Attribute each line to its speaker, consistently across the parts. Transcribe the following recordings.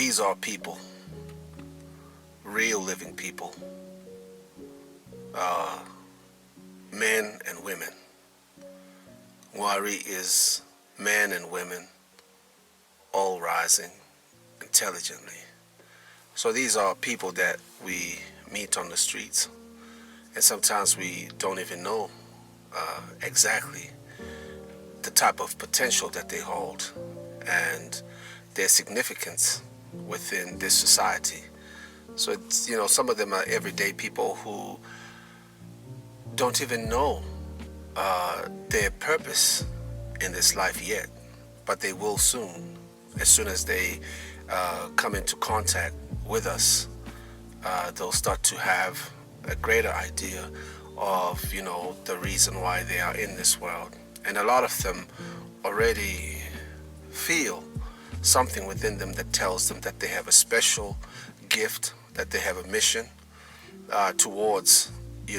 Speaker 1: these are people, real living people, men and women. Mwari is men and women all rising intelligently. So these are people that we meet on the streets, and sometimes we don't even know exactly the type of potential that they hold and their significance within this society. So it's, some of them are everyday people who don't even know their purpose in this life yet, but they will soon. As soon as they come into contact with us, they'll start to have a greater idea of, the reason why they are in this world. And a lot of them already feel something within them that tells them that they have a special gift, that they have a mission towards,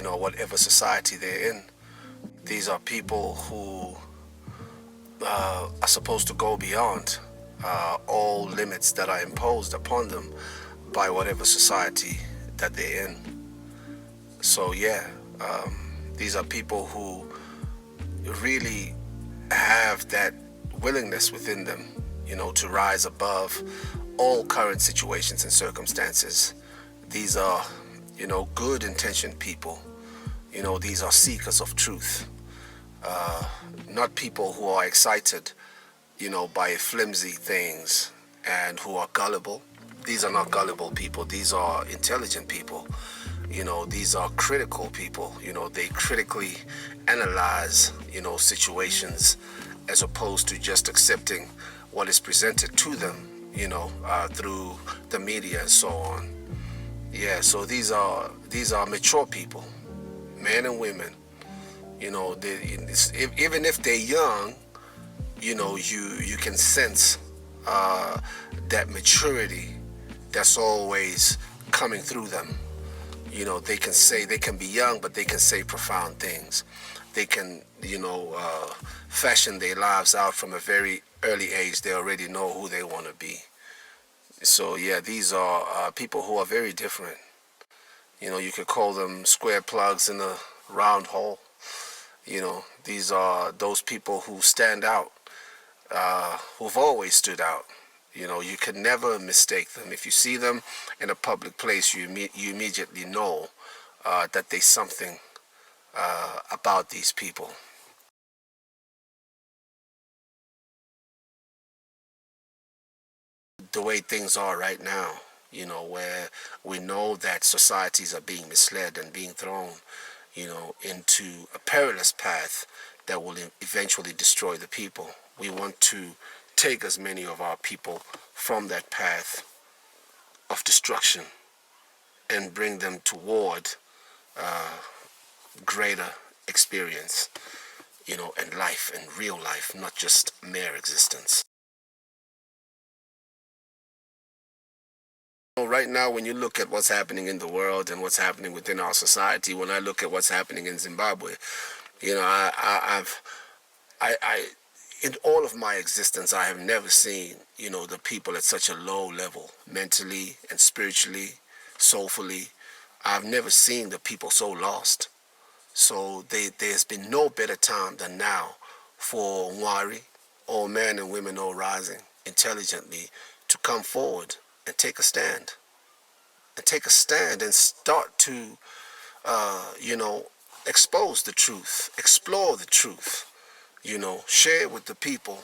Speaker 1: whatever society they're in. These are people who are supposed to go beyond all limits that are imposed upon them by whatever society that they're in. So yeah, these are people who really have that willingness within them, to rise above all current situations and circumstances. These are, good intentioned people. These are seekers of truth, not people who are excited, by flimsy things and who are gullible. These are not gullible people. These are intelligent people. These are critical people. They critically analyze, situations as opposed to just accepting what is presented to them, through the media and so on. Yeah, so these are mature people, men and women. Even if they're young, you can sense that maturity that's always coming through them. They can be young, but they can say profound things. They can, fashion their lives out from a very early age. They already know who they want to be. So yeah, these are people who are very different. You could call them square plugs in a round hole. These are those people who stand out, who've always stood out. You can never mistake them. If you see them in a public place, you immediately know that there's something about these people. The way things are right now, where we know that societies are being misled and being thrown, into a perilous path that will eventually destroy the people. We want to take as many of our people from that path of destruction and bring them toward greater experience, and life and real life, not just mere existence. Right now, when you look at what's happening in the world and what's happening within our society, when I look at what's happening in Zimbabwe, I in all of my existence, I have never seen, the people at such a low level, mentally and spiritually, soulfully. I've never seen the people so lost. So there's been no better time than now for Mwari, all men and women all rising intelligently, to come forward and take a stand. And take a stand and start to, expose the truth, explore the truth, share with the people,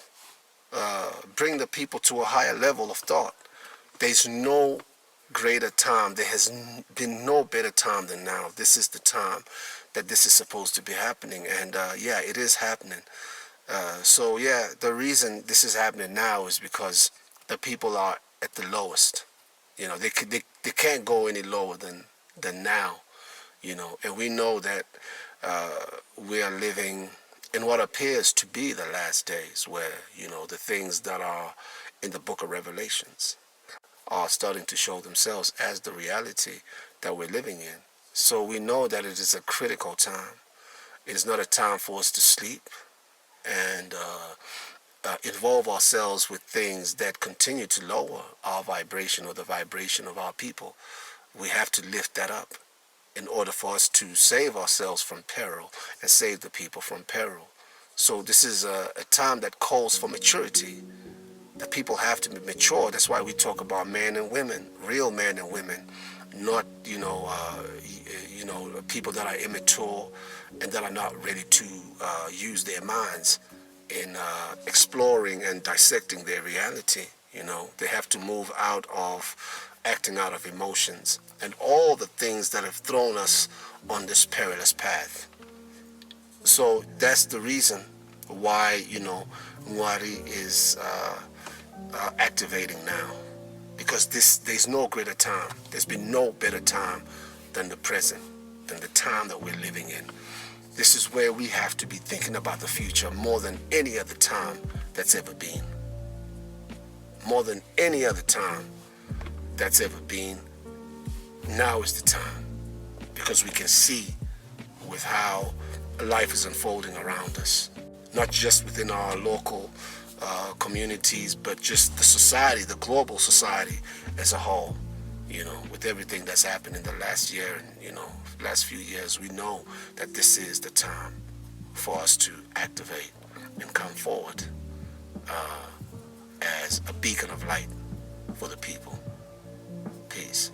Speaker 1: bring the people to a higher level of thought. There's no greater time. There has been no better time than now. This is the time that this is supposed to be happening. And yeah, it is happening. So yeah, the reason this is happening now is because the people are at the lowest. They can't go any lower than now. And we know that we are living in what appears to be the last days, where the things that are in the book of Revelations are starting to show themselves as the reality that we're living in. So we know that it is a critical time. It is not a time for us to sleep and involve ourselves with things that continue to lower our vibration or the vibration of our people, we have to lift that up in order for us to save ourselves from peril and save the people from peril. So this is a time that calls for maturity, that people have to be mature. That's why we talk about men and women, real men and women, not people that are immature and that are not ready to use their minds in exploring and dissecting their reality. They have to move out of acting out of emotions and all the things that have thrown us on this perilous path. So that's the reason why Mwari is activating now, because there's no greater time. There's been no better time than the present, than the time that we're living in. This is where we have to be thinking about the future more than any other time that's ever been. More than any other time that's ever been. Now is the time, because we can see with how life is unfolding around us, not just within our local communities, but just the society, the global society as a whole. With everything that's happened in the last year and last few years, we know that this is the time for us to activate and come forward as a beacon of light for the people. Peace.